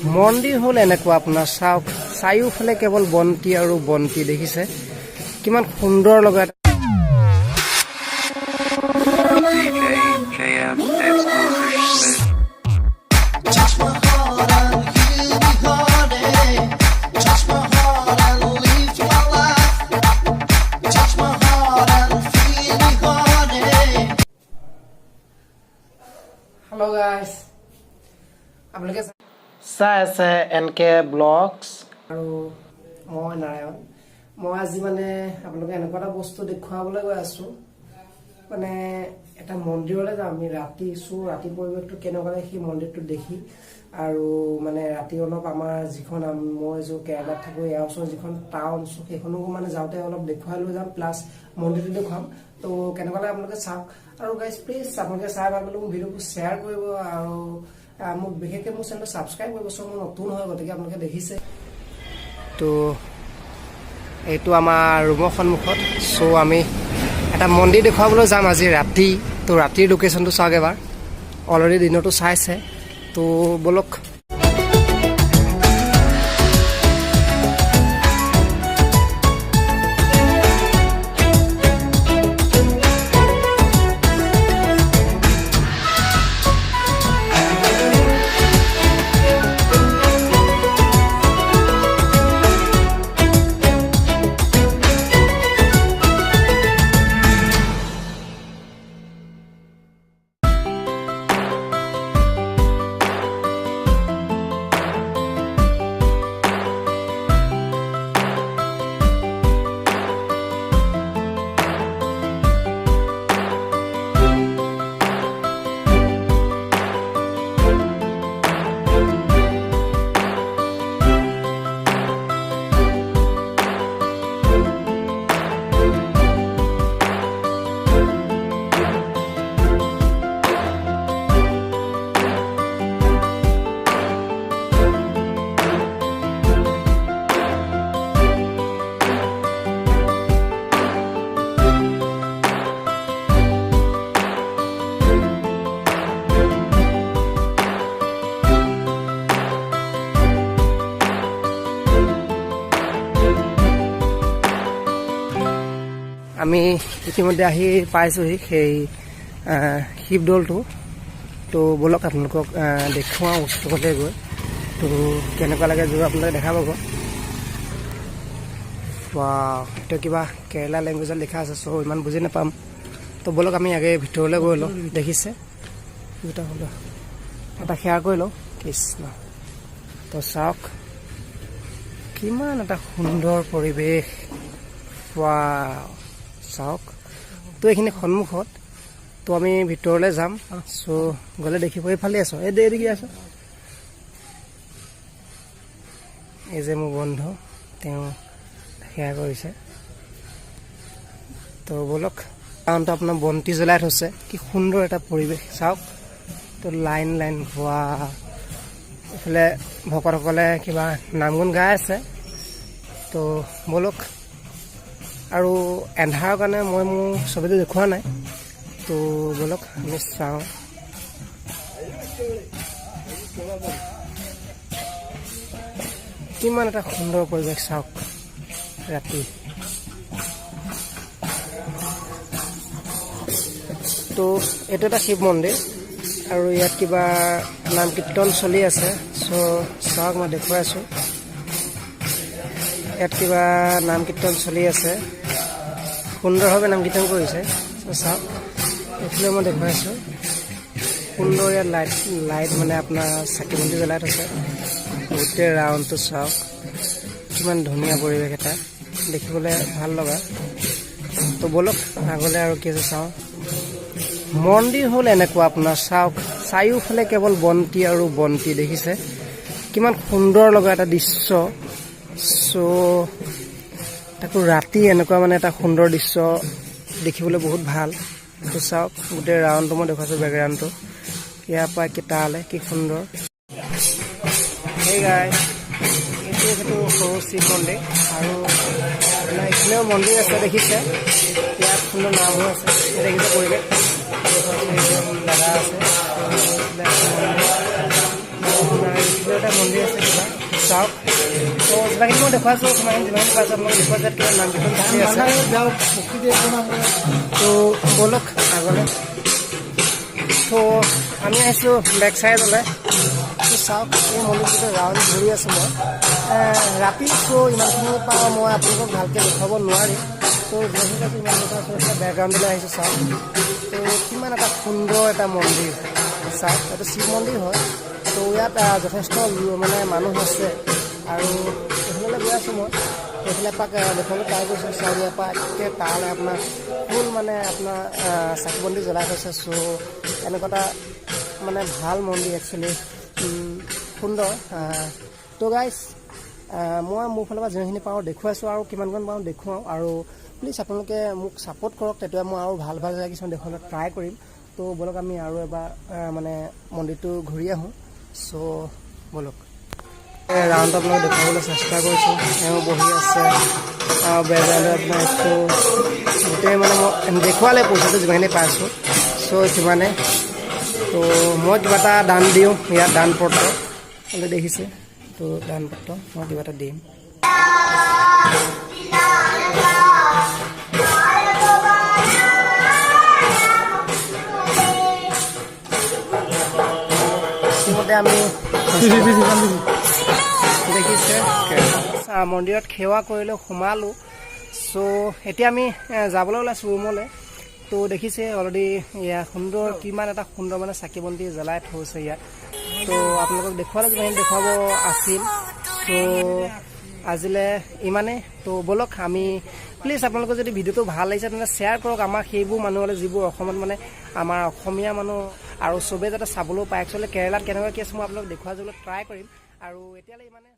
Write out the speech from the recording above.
মন্দিৰ হ'ল এনেকুৱা আপোনাৰ চাওক চাৰিওফালে কেৱল বন্তি আৰু বন্তি দেখিছে কিমান সুন্দৰ লগা Hello guys, আপোনালোকে চাই আছে NK ব্লগছ আৰু মই নাৰায়ণ মই আজি মানে আপোনালোকে এনেকুৱা এটা বস্তু দেখুৱাবলৈ গৈ আছো মানে এটা মন্দিৰলৈ যাম আমি ৰাতি পৰিৱেশটো কেনেকুৱা লাগে সেই মন্দিৰটো দেখি আৰু মানে ৰাতি অলপ আমাৰ যিখন মই যে কেৰালাত থাকো ইয়াৰ ওচৰৰ যিখন টাউন সেইখনো মানে যাওঁতে অলপ দেখুৱাই লৈ যাম প্লাছ মন্দিৰটো দেখুৱাম তো কেনেকুৱা লাগে আপোনালোকে চাওক আৰু গাইজ প্লিজ আপোনালোকে চাই ভাল পালে মোৰ ভিডিঅ'টো শ্বেয়াৰ কৰিব আৰু মোক বিশেষকৈ মোৰ চেনেলটো ছাবস্ক্ৰাইব কৰিব চব মোৰ নতুন হয় গতিকে আপোনালোকে দেখিছে তো এইটো আমাৰ ৰুমৰ সন্মুখত চ' আমি এটা মন্দিৰ দেখুৱাবলৈ যাম আজি ৰাতি তো ৰাতিৰ লোকেশ্যনটো চাওক এবাৰ অলৰেডি দিনতো চাইছে তো বলক আমি ইতিমধ্যে আহি পাইছোহি সেই শিৱদৌলটো তো বলক আপোনালোকক দেখুৱাওঁ ওচৰতে গৈ তো কেনেকুৱা লাগে জোৰ আপোনালোকে দেখা পাব এইটো কিবা কেৰেলা লেংগুৱেজত লিখা আছে চ' ইমান বুজি নাপাম তো বলক আমি আগে ভিতৰলৈ গৈ লওঁ দেখিছে দুটা হ'ল এটা শ্বেয়াৰ কৰি লওঁ কৃষ্ণ তো চাওক কিমান এটা সুন্দৰ পৰিৱেশ চাওক তো এইখিনি সন্মুখত তো আমি ভিতৰলৈ যাম চ' গ'লে দেখিব এইফালে আছো এই দেৰি আছো এই যে মোৰ বন্ধু তেওঁ সেয়া কৰিছে তো বলক কাৰণটো আপোনাৰ বন্তি জ্বলাই থৈছে কি সুন্দৰ এটা পৰিৱেশ চাওক তো লাইন হোৱা এইফালে ভকতসকলে কিবা নাম গুণ গাই আছে তো বলক আৰু এন্ধাৰৰ কাৰণে মই মোৰ ছবিটো দেখুওৱা নাই তো বলক আমি চাওঁ কিমান এটা সুন্দৰ পৰিৱেশ চাওক ৰাতি তো এইটো এটা শিৱ মন্দিৰ আৰু ইয়াত কিবা নাম কীৰ্তন চলি আছে চ' চাওক মই দেখুৱাই আছোঁ ইয়াত কিবা নাম কীৰ্তন চলি আছে সুন্দৰভাৱে নাম কীৰ্তন কৰিছে চাওক এইফালে মই দেখুৱাইছোঁ সুন্দৰ ইয়াত লাইট মানে আপোনাৰ চাকি বন্তি জ্বলাই থৈছে গোটেই ৰাউণ্ডটো চাওক কিমান ধুনীয়া পৰিৱেশ এটা দেখিবলৈ ভাল লগা তো বলক আগলৈ আৰু কি আছে চাওঁ মন্দিৰ হ'ল এনেকুৱা আপোনাৰ চাওক চাৰিওফালে কেৱল বন্তি আৰু বন্তি দেখিছে কিমান সুন্দৰ লগা এটা দৃশ্য চ' তাকো ৰাতি এনেকুৱা মানে এটা সুন্দৰ দৃশ্য দেখিবলৈ বহুত ভাল তো চাওক গোটেই ৰাউণ্ডটো মই দেখুৱাইছোঁ বেকগ্ৰাউণ্ডটো ইয়াৰ পৰা কি তালে কি সুন্দৰ এইটো সৰু শিৱ মন্দিৰ আৰু এইখিনিও মন্দিৰ আছে দেখিছে ইয়াত সুন্দৰ নামো আছে দেখিছে পৰিৱেশ দাদা আছে এটা মন্দিৰ আছে চাওক তো যিমানখিনি মই দেখুৱাইছোঁ সিমানখিনি পাইছোঁ আপোনালোকে দেখুৱা যাত কিবা নাম কেইখন থাকি আছে তো ব'লক আগলৈ তো আমি আহিছোঁ বেক চাইডলৈ তো চাওক এই মন্দিৰটোতে ৰাউণ্ড ঘূৰি আছোঁ মই ৰাতি চ' ইমানখিনি পাওঁ মই আপোনালোকক ভালকৈ দেখুৱাব নোৱাৰিম তো যিহেতু আছোঁ ইমান দেখুৱাইছোঁ বেকগ্ৰাউণ্ডলৈ আহিছোঁ চাওক তো কিমান এটা সুন্দৰ এটা মন্দিৰ চাওক এইটো শিৱ মন্দিৰ হয় তো ইয়াত যথেষ্ট মানে মানুহ আছে আৰু এইফালে গৈ আছোঁ মই এইফালে পাক দেখুৱাবলৈ ট্ৰাই কৰিছোঁ চাওক ইয়াৰ পৰা একে তালৈ আপোনাৰ ফুল মানে আপোনাৰ চাকি বন্তি জ্বলাই থৈছে চ' এনেকুৱা এটা মানে ভাল মন্দিৰ একচুৱেলি সুন্দৰ তো গাইজ মই মোৰ ফালৰ পৰা যিমানখিনি পাৰোঁ দেখুৱাইছোঁ আৰু কিমানকণ পাৰোঁ দেখুৱাওঁ আৰু প্লিজ আপোনালোকে মোক ছাপোৰ্ট কৰক তেতিয়া মই আৰু ভাল ভাল জেগা কিছুমান দেখুৱাবলৈ ট্ৰাই কৰিম তো ব'লক আমি আৰু এবাৰ মানে মন্দিৰটো ঘূৰি আহোঁ চ' ব'লক ৰাউণ্ড আপোনালোকে দেখুৱাবলৈ চেষ্টা কৰিছোঁ এওঁ বহি আছে বেকগ্ৰাউণ্ডত আপোনাৰ এইটো গোটেই মানে মই দেখুৱালে পইচাটো যিমানখিনি পাইছোঁ চ' সিমানে তো মই কিবা এটা দান দিওঁ ইয়াত দান পত্ৰ অলৰেডি দেখিছে তো দান পত্ৰ মই কিবা এটা দিম আমি দেখিছে মন্দিৰত সেৱা কৰিলোঁ সোমালোঁ চ' এতিয়া আমি যাবলৈ ওলাইছোঁ ৰুমলৈ তো দেখিছে অলৰেডি ইয়াত সুন্দৰ কিমান এটা সুন্দৰ মানে চাকি বন্তি জ্বলাই থৈছে ইয়াত তো আপোনালোকক দেখুৱালে যিমান দেখুৱাব আছিল তো আজিলৈ ইমানে তো ব'লক আমি প্লিজ আপোনালোকৰ যদি ভিডিঅ'টো ভাল লাগিছে তেন্তে শ্বেয়াৰ কৰক আমাৰ সেইবোৰ মানুহলৈ যিবোৰ অসমত মানে আমাৰ অসমীয়া মানুহ আৰু চবেই যাতে চাবলৈও পায় একচুৱেলি কেৰেলাত কেনেকুৱা কি আছে মই আপোনালোকক দেখুৱাই যাবলৈ ট্ৰাই কৰিম আৰু এতিয়ালৈ ইমানে